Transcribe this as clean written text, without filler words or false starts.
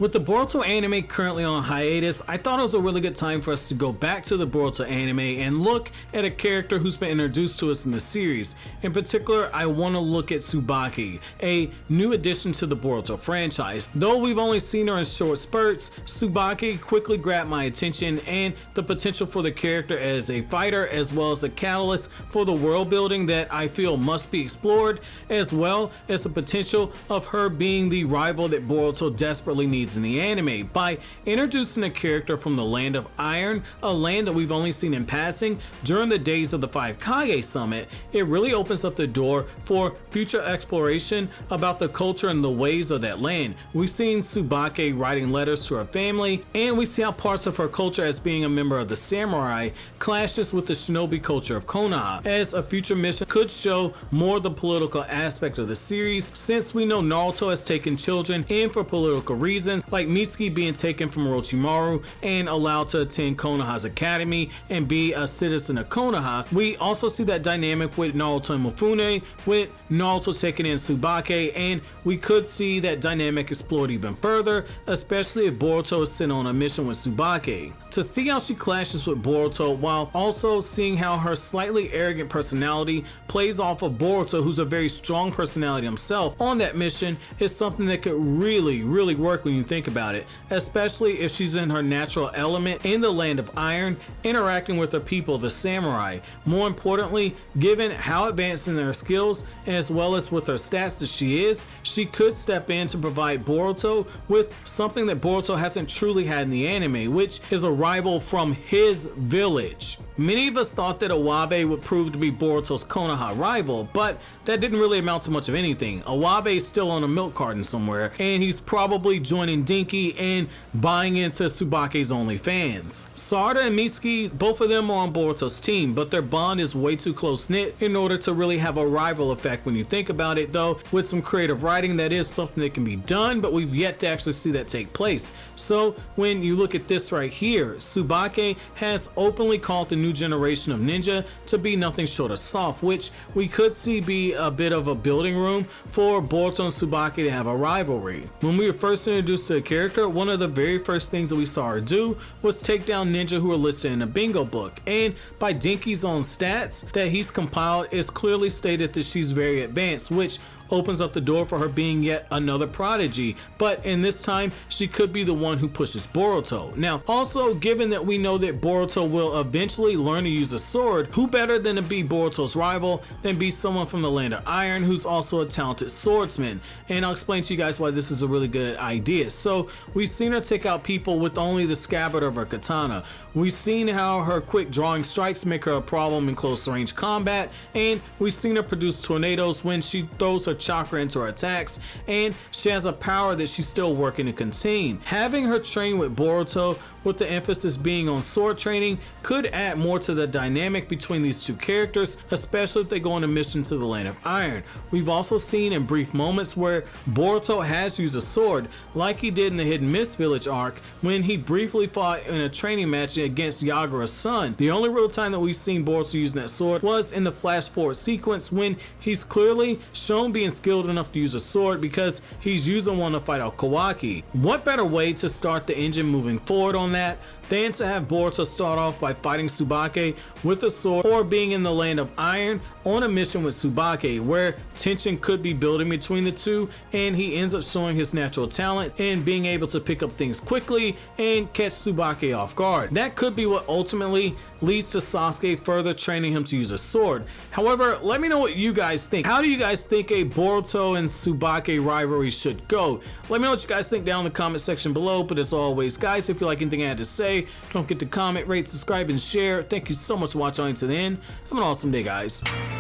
With the Boruto anime currently on hiatus, I thought it was a really good time for us to go back to the Boruto anime and look at a character who's been introduced to us in the series. In particular, I want to look at Tsubaki, a new addition to the Boruto franchise. Though we've only seen her in short spurts, Tsubaki quickly grabbed my attention, and the potential for the character as a fighter as well as a catalyst for the world building that I feel must be explored, as well as the potential of her being the rival that Boruto desperately needs in the anime by introducing a character from the land of Iron, a land that we've only seen in passing during the days of the 5 Kage summit. It really opens up the door for future exploration about the culture and the ways of that land. We've seen Tsubaki writing letters to her family, and we see how parts of her culture as being a member of the samurai clashes with the shinobi culture of Konoha, as a future mission could show more of the political aspect of the series, since we know Naruto has taken children in for political reasons, like Mitsuki being taken from Orochimaru and allowed to attend Konoha's academy and be a citizen of Konoha. We also see that dynamic with Naruto and Mifune, with Naruto taking in Tsubaki, and we could see that dynamic explored even further, especially if Boruto is sent on a mission with Tsubaki. To see how she clashes with Boruto while also seeing how her slightly arrogant personality plays off of Boruto, who's a very strong personality himself, on that mission is something that could really work when you think about it, especially if she's in her natural element in the land of Iron, interacting with the people of the samurai. More importantly, given how advanced in her skills as well as with her stats that she is, she could step in to provide Boruto with something that Boruto hasn't truly had in the anime, which is a rival from his village. Many of us thought that Awabe would prove to be Boruto's Konoha rival, but that didn't really amount to much of anything. Awabe is still on a milk carton somewhere, and he's probably joining Denki and buying into Tsubaki's OnlyFans. Sarada and Mitsuki, both of them are on Boruto's team, but their bond is way too close-knit in order to really have a rival effect when you think about it, though with some creative writing that is something that can be done, but we've yet to actually see that take place. So when you look at this right here, Tsubaki has openly called the new generation of ninja to be nothing short of soft, which we could see be a bit of a building room for Boruto and Tsubaki to have a rivalry. When we were first introduced to the character, one of the very first things that we saw her do was take down ninja who are listed in a bingo book, and by Denki's own stats that he's compiled, it's clearly stated that she's very advanced, which opens up the door for her being yet another prodigy, but in this time she could be the one who pushes Boruto. Now also, given that we know that Boruto will eventually learn to use a sword, who better than to be Boruto's rival than be someone from the land of Iron who's also a talented swordsman? And I'll explain to you guys why this is a really good idea. So we've seen her take out people with only the scabbard of her katana. We've seen how her quick drawing strikes make her a problem in close range combat, and we've seen her produce tornadoes when she throws her chakra into her attacks, and she has a power that she's still working to contain. Having her train with Boruto, with the emphasis being on sword training, could add more to the dynamic between these two characters, especially if they go on a mission to the land of Iron. We've also seen in brief moments where Boruto has used a sword, like he did in the Hidden Mist Village arc when he briefly fought in a training match against Yagura's son. The only real time that we've seen Boruto using that sword was in the flash forward sequence when he's clearly shown being skilled enough to use a sword because he's using one to fight out Kawaki. What better way to start the engine moving forward on that than to have Boruto start off by fighting Tsubaki with a sword, or being in the land of Iron on a mission with Tsubaki where tension could be building between the two, and he ends up showing his natural talent and being able to pick up things quickly and catch Tsubaki off guard. That could be what ultimately leads to Sasuke further training him to use a sword. However, let me know what you guys think. How do you guys think a Boruto and Tsubaki rivalry should go? Let me know what you guys think down in the comment section below, but as always guys, if you like anything I had to say, don't forget to comment, rate, subscribe, and share. Thank you so much for watching to the end. Have an awesome day, guys.